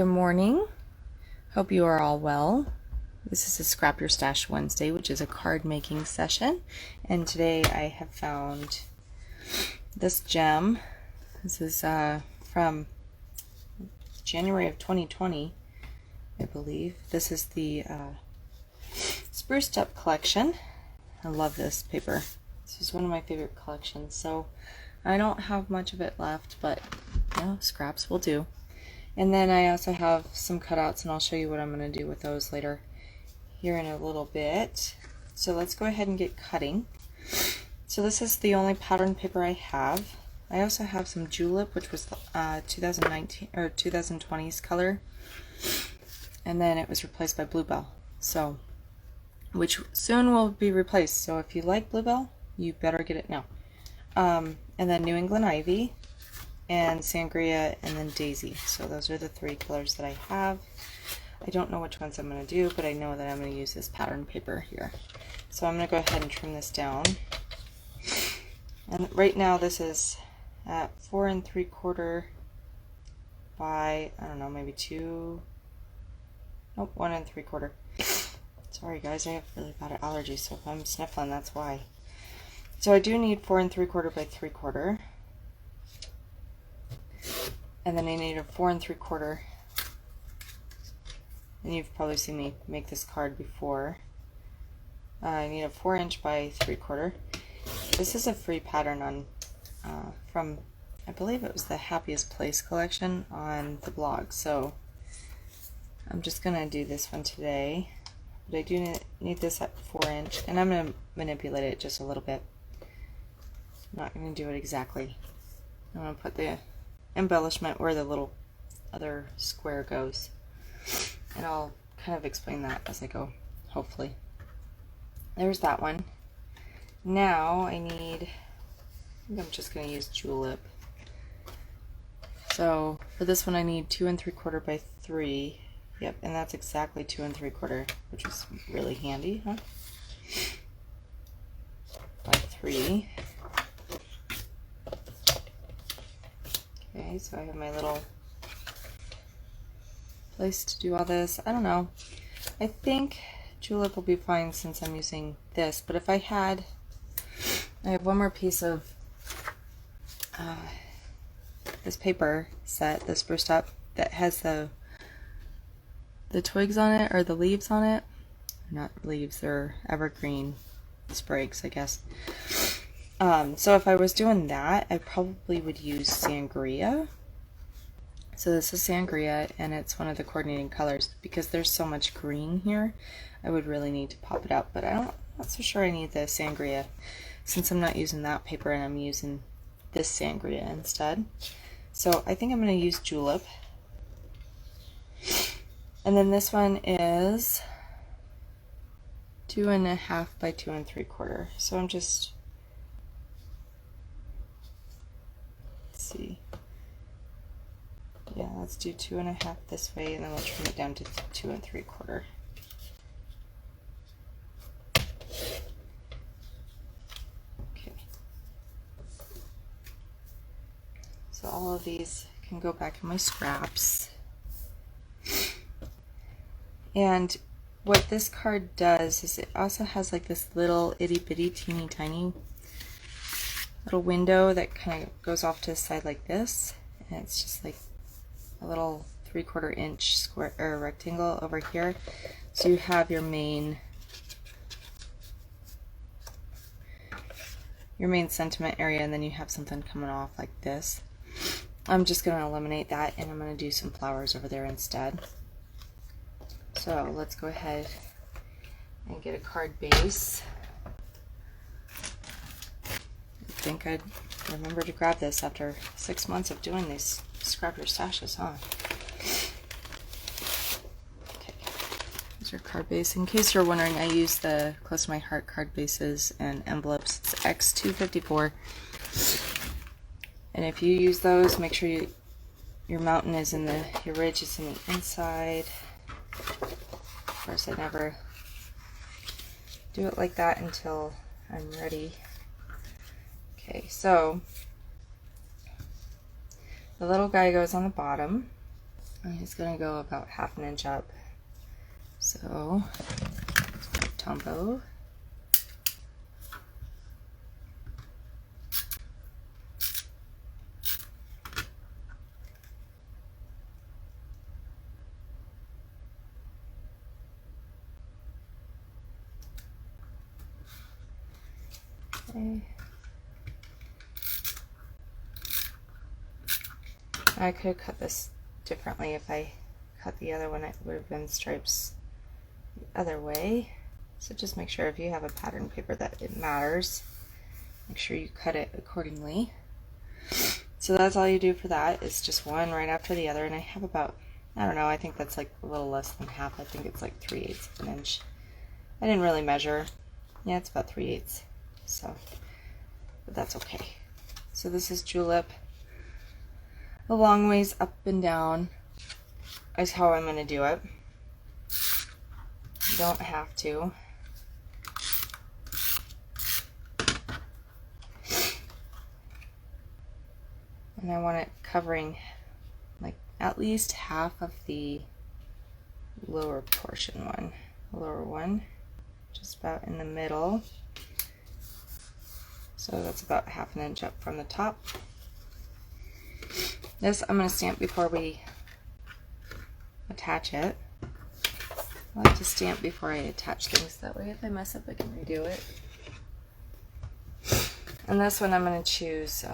Good morning. Hope you are all well. This is a Scrap Your Stash Wednesday, which is a card making session. And today I have found this gem. This is from January of 2020, I believe. This is the Spruced Up collection. I love this paper. This is one of my favorite collections. So I don't have much of it left, but scraps will do. And then I also have some cutouts, and I'll show you what I'm going to do with those later here in a little bit. So let's go ahead and get cutting. So this is the only pattern paper I have. I also have some Julep, which was 2019 or 2020's color, and then it was replaced by Bluebell. So, which soon will be replaced. So if you like Bluebell, you better get it now. And then New England Ivy, and Sangria, and then Daisy. So those are the three colors that I have. I don't know which ones I'm going to do, but I know that I'm going to use this pattern paper here. So I'm going to go ahead and trim this down. And right now this is at 4 3/4 by, I don't know, maybe 1 3/4. Sorry guys, I have really bad allergies, so if I'm sniffling, that's why. So I do need 4 3/4 by 3/4. And then I need a 4 3/4, and you've probably seen me make this card before. I need a 4" by 3/4. This is a free pattern on from, I believe it was the Happiest Place collection on the blog. So I'm just gonna do this one today, but I do need this at 4", and I'm gonna manipulate it just a little bit. I'm not gonna do it exactly. I'm gonna put the embellishment where the little other square goes, and I'll kind of explain that as I go, hopefully. There's that one. Now I think I'm just going to use Julep. So for this one I need 2 3/4 by 3. Yep, and that's exactly 2 3/4, which is really handy, huh? By 3. Okay, so I have my little place to do all this. I don't know. I think Julep will be fine since I'm using this, but if I have one more piece of this paper set, the Spruced Up, that has the twigs on it, or the leaves on it. Not leaves, they're evergreen sprigs, I guess. So if I was doing that, I probably would use Sangria. So this is Sangria, and it's one of the coordinating colors. Because there's so much green here, I would really need to pop it up, but I'm not so sure I need the Sangria, since I'm not using that paper and I'm using this Sangria instead. So I think I'm going to use Julep. And then this one is 2 1/2 by 2 3/4. So I'm just, see. Yeah, let's do 2 1/2 this way, and then we'll trim it down to 2 3/4. Okay. So all of these can go back in my scraps. And what this card does is it also has like this little itty bitty teeny tiny little window that kind of goes off to the side like this, and it's just like a little 3/4 inch square or rectangle over here. So you have your main sentiment area, and then you have something coming off like this. I'm just going to eliminate that, and I'm going to do some flowers over there instead. So let's go ahead and get a card base. I think I'd remember to grab this after 6 months of doing these Scrap Your Stashes, huh? Okay, here's your card base. In case you're wondering, I use the Close to My Heart card bases and envelopes. It's X254. And if you use those, make sure your mountain is in your ridge is in the inside. Of course, I never do it like that until I'm ready. Okay, so the little guy goes on the bottom, And he's going to go about 1/2 inch up. So, Tombow. Okay. I could have cut this differently. If I cut the other one, it would have been stripes the other way. So just make sure if you have a pattern paper that it matters. Make sure you cut it accordingly. So that's all you do for that. It's just one right after the other. And I have about, I don't know, I think that's like a little less than half. I think it's like 3/8 of an inch. I didn't really measure. Yeah, it's about 3/8. So, but that's okay. So this is julep. A long ways up and down is how I'm going to do it. You don't have to. And I want it covering like at least half of the lower portion one. Lower one, just about in the middle. So that's about 1/2 inch up from the top. This I'm going to stamp before we attach it. I like to stamp before I attach things, that way if I mess up I can redo it. And this one I'm going to choose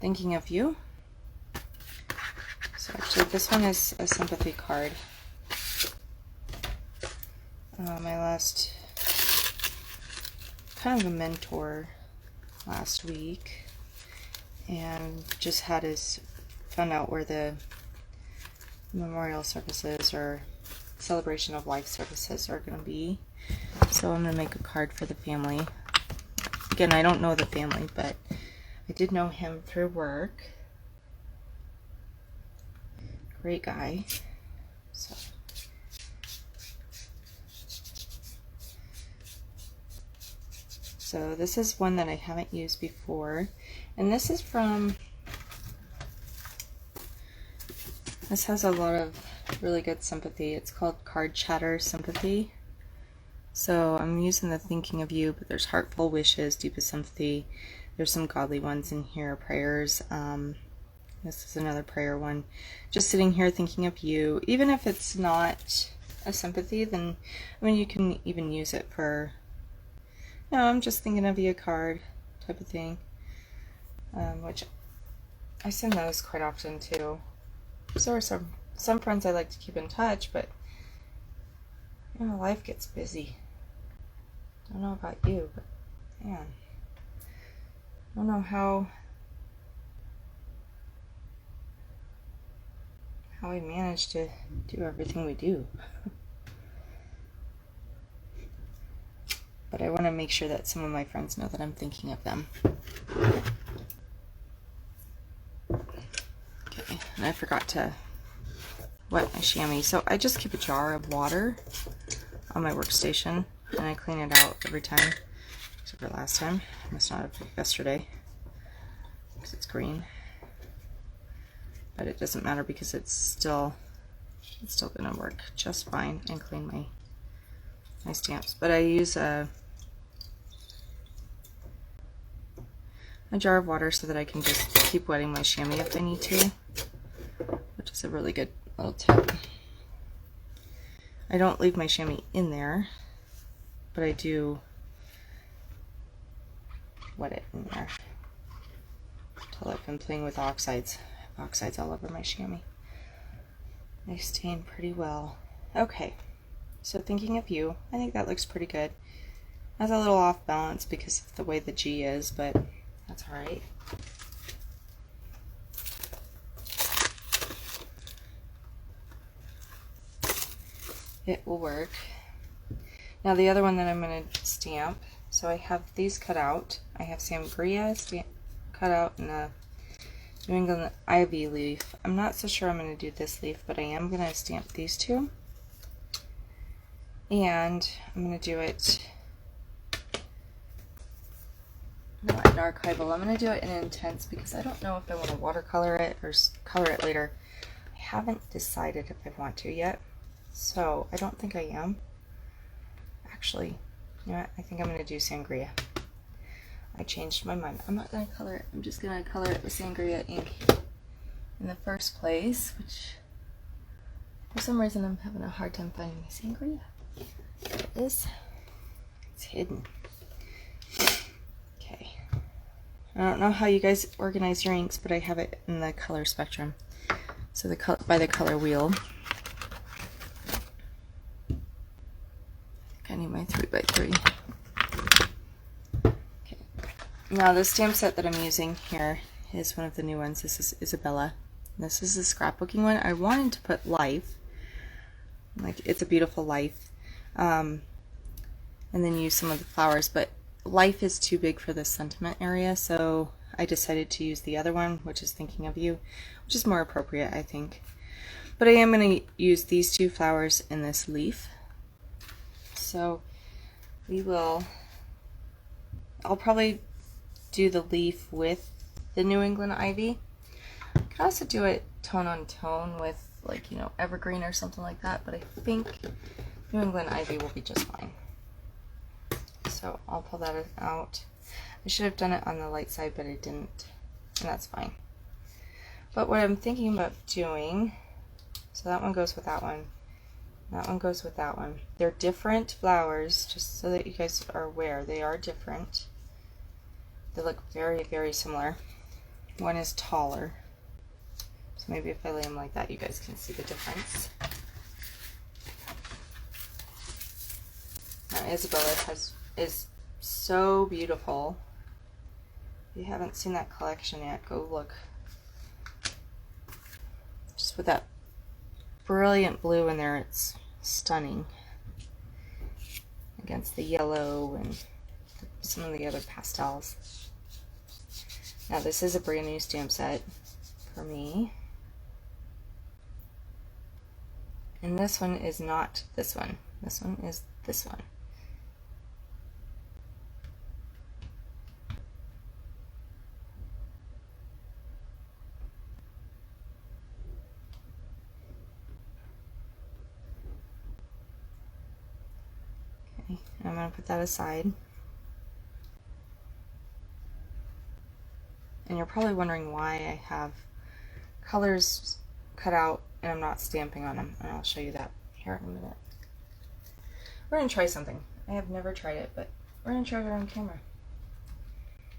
Thinking of You. So actually this one is a sympathy card. My last, kind of a mentor last week, and just found out where the memorial services or celebration of life services are going to be. So I'm going to make a card for the family. Again, I don't know the family, but I did know him through work. Great guy. So this is one that I haven't used before, and this is from, this has a lot of really good sympathy. It's called Card Chatter Sympathy. So I'm using the Thinking of You, but there's heartful wishes, deepest sympathy. There's some godly ones in here, prayers. This is another prayer one. Just sitting here thinking of you. Even if it's not a sympathy, then I mean you can even use it for, no, I'm just thinking of you card type of thing. Which I send those quite often too. So are some friends I like to keep in touch, but you know, life gets busy. I don't know about you, but man, I don't know how we manage to do everything we do. But I want to make sure that some of my friends know that I'm thinking of them. Okay, and I forgot to wet my chamois. So I just keep a jar of water on my workstation, and I clean it out every time, except for last time. I must not have yesterday, because it's green. But it doesn't matter because it's still gonna work just fine and clean my stamps. But I use a jar of water so that I can just keep wetting my chamois if I need to, which is a really good little tip. I don't leave my chamois in there, but I do wet it in there until I've been playing with oxides. I have oxides all over my chamois. They stain pretty well. Okay, so Thinking of You, I think that looks pretty good. Has a little off balance because of the way the G is, but that's alright. It will work. Now the other one that I'm going to stamp, so I have these cut out. I have Sangria cut out in a New England ivy leaf. I'm not so sure I'm going to do this leaf, but I am going to stamp these two. And I'm going to do it not in archival. I'm going to do it in intense because I don't know if I want to watercolor it or color it later. I haven't decided if I want to yet, so I don't think I am. Actually, you know what? I think I'm going to do Sangria. I changed my mind. I'm not going to color it. I'm just going to color it with Sangria ink in the first place, which for some reason I'm having a hard time finding my Sangria. There it is. It's hidden. Okay. I don't know how you guys organize your inks, but I have it in the color spectrum. So by the color wheel. I need my 3x3. Okay. Now this stamp set that I'm using here is one of the new ones. This is Isabella. This is the scrapbooking one. I wanted to put life, like it's a beautiful life, and then use some of the flowers, but life is too big for the sentiment area, so I decided to use the other one, which is Thinking of You, which is more appropriate, I think. But I am going to use these two flowers in this leaf. So I'll probably do the leaf with the New England ivy. I could also do it tone on tone with, like, you know, evergreen or something like that, but I think New England ivy will be just fine. So I'll pull that out. I should have done it on the light side, but I didn't, and that's fine. But what I'm thinking about doing, so that one goes with that one. That one goes with that one. They're different flowers, just so that you guys are aware. They are different. They look very, very similar. One is taller. So maybe if I lay them like that, you guys can see the difference. Now Isabella is so beautiful. If you haven't seen that collection yet, go look. Just with that brilliant blue in there, it's stunning against the yellow and some of the other pastels. Now this is a brand new stamp set for me, and this one is not this one. This one is this one. I'm going to put that aside. And you're probably wondering why I have colors cut out and I'm not stamping on them. And I'll show you that here in a minute. We're going to try something. I have never tried it, but we're going to try it on camera.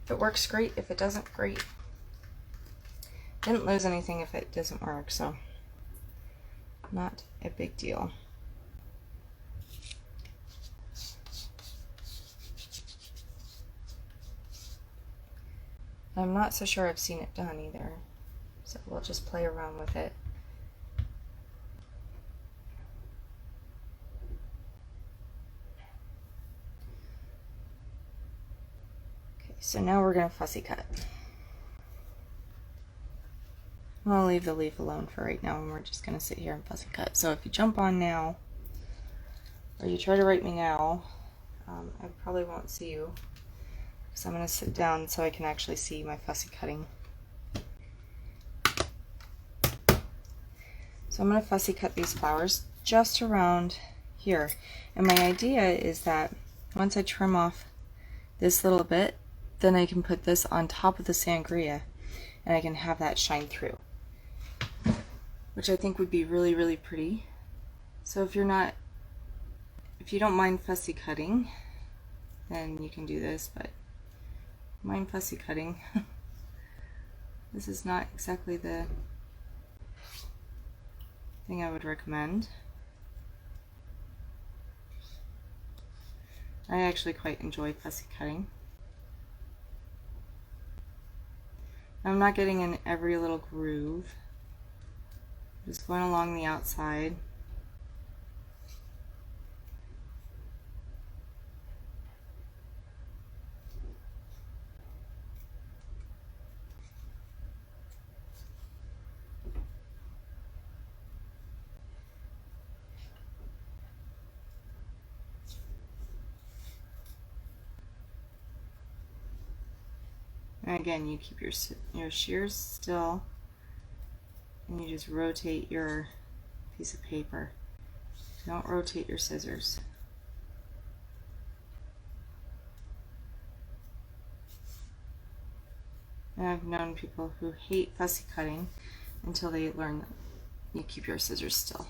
If it works, great. If it doesn't, great. Didn't lose anything if it doesn't work, so not a big deal. I'm not so sure I've seen it done either, so we'll just play around with it. Okay, so now we're going to fussy cut. I'm going to leave the leaf alone for right now, and we're just going to sit here and fussy cut. So if you jump on now, or you try to write me now, I probably won't see you. So I'm going to sit down so I can actually see my fussy cutting. So I'm going to fussy cut these flowers just around here. And my idea is that once I trim off this little bit, then I can put this on top of the sangria and I can have that shine through, which I think would be really, really pretty. So if you don't mind fussy cutting, then you can do this, but mind fussy cutting. This is not exactly the thing I would recommend. I actually quite enjoy fussy cutting. I'm not getting in every little groove. Just going along the outside. And again, you keep your shears still and you just rotate your piece of paper. Don't rotate your scissors. And I've known people who hate fussy cutting until they learn that you keep your scissors still.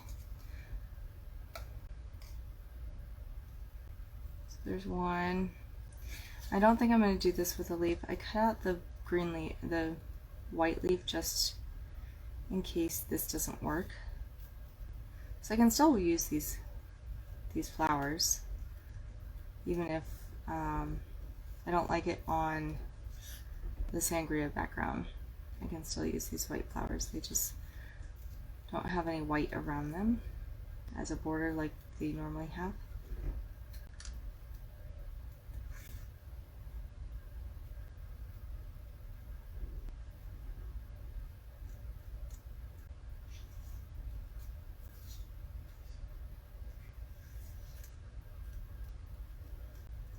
So there's one. I don't think I'm going to do this with a leaf. I cut out the green leaf, the white leaf, just in case this doesn't work. So I can still use these flowers, even if I don't like it on the sangria background. I can still use these white flowers. They just don't have any white around them as a border like they normally have.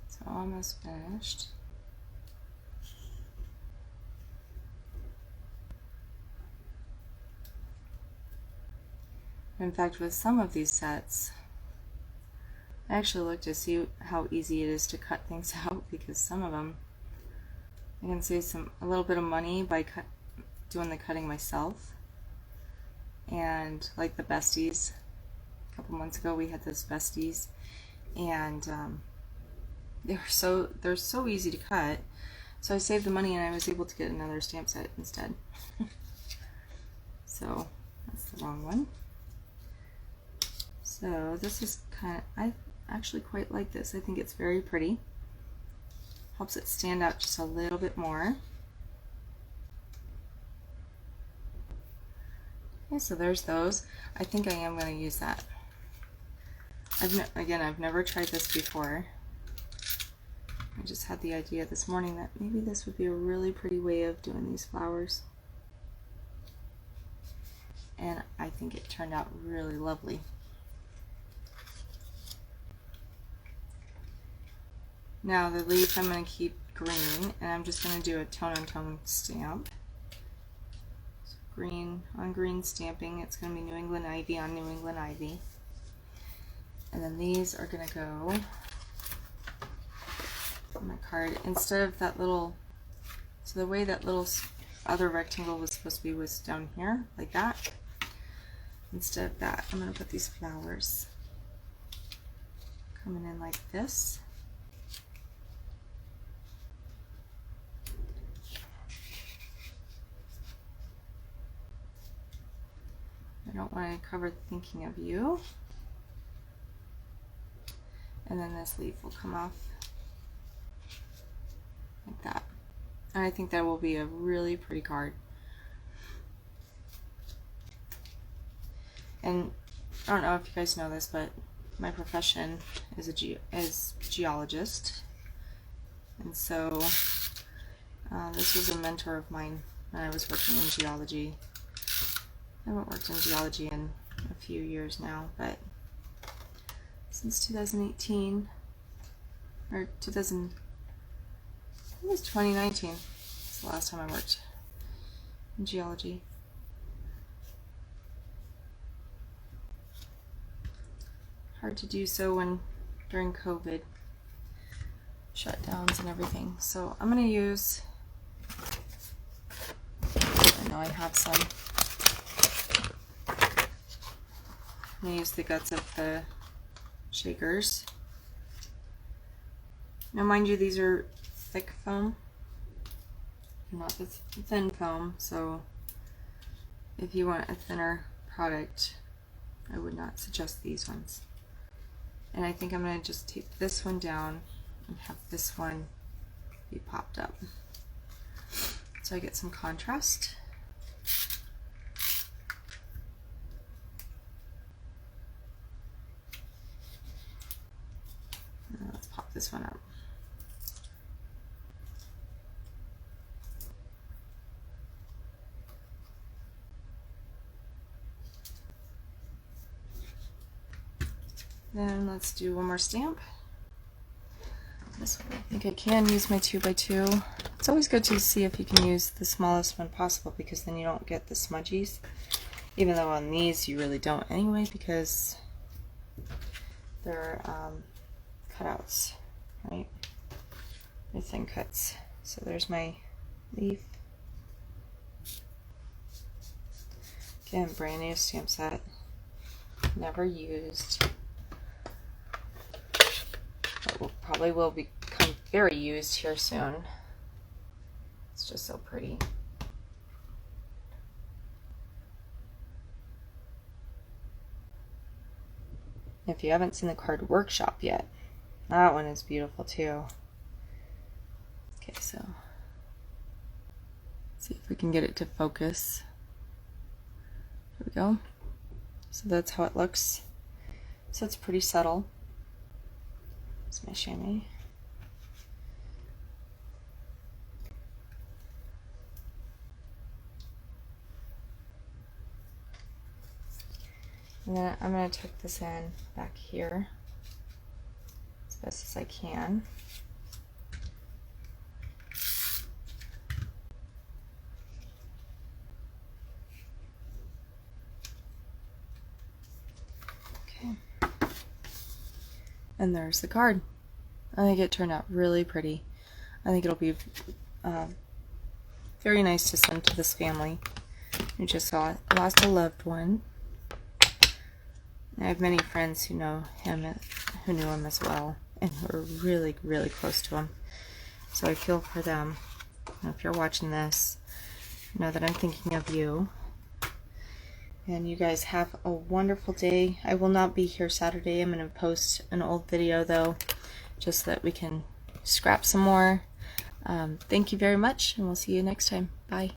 So almost finished. In fact, with some of these sets, I actually looked to see how easy it is to cut things out, because some of them I can save a little bit of money by doing the cutting myself. And like the besties, a couple months ago we had those besties, and they're so easy to cut. So I saved the money and I was able to get another stamp set instead. So that's the wrong one. So this is I actually quite like this. I think it's very pretty. Helps it stand out just a little bit more. Okay, so there's those. I think I am going to use that. I've never tried this before. I just had the idea this morning that maybe this would be a really pretty way of doing these flowers. And I think it turned out really lovely. Now the leaf I'm going to keep green, and I'm just going to do a tone-on-tone stamp. So green on green stamping. It's going to be New England Ivy on New England Ivy. And then these are going to go on my card. Instead of that little, so the way that little other rectangle was supposed to be was down here, like that. Instead of that, I'm going to put these flowers coming in like this. I don't want to cover thinking of you. And then this leaf will come off like that. And I think that will be a really pretty card. And I don't know if you guys know this, but my profession is a geologist. And so this was a mentor of mine when I was working in geology. I haven't worked in geology in a few years now, but since 2018, or I think it was 2019, it's the last time I worked in geology. Hard to do so during COVID shutdowns and everything. So I'm going to use, I know I have some, I'm going to use the guts of the shakers. Now mind you, these are thick foam, not the thin foam, so if you want a thinner product, I would not suggest these ones. And I think I'm going to just tape this one down and have this one be popped up, so I get some contrast. Now let's pop this one up. Then let's do one more stamp. This one, I think I can use my 2x2. It's always good to see if you can use the smallest one possible, because then you don't get the smudgies. Even though on these you really don't anyway, because they're cutouts, right? They're thin cuts. So there's my leaf. Again, brand new stamp set. Never used. But probably will become very used here soon. It's just so pretty. If you haven't seen the card workshop yet, that one is beautiful too. Okay, so let's see if we can get it to focus. There we go. So that's how it looks. So it's pretty subtle. It's my chamois. And then I'm going to tuck this in back here as best as I can. Okay. And there's the card. I think it turned out really pretty. I think it'll be very nice to send to this family who just lost a loved one. I have many friends who know him, who knew him as well, and who are really, really close to him. So I feel for them. And if you're watching this, know that I'm thinking of you. And you guys have a wonderful day. I will not be here Saturday. I'm going to post an old video though, just so that we can scrap some more. Thank you very much, and we'll see you next time. Bye.